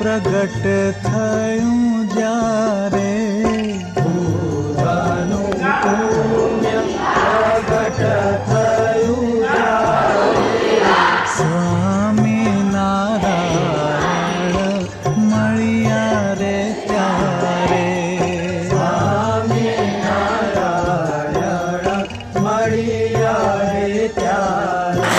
પ્રગટ થયું જ્યારે બુધાનું પુણ્ય પ્રગટ થયું જ્યારે સ્વામી નારાયણ મળ્યા રે ત્યારે સ્વામી નારાયણ મળ્યા રે ત્યારે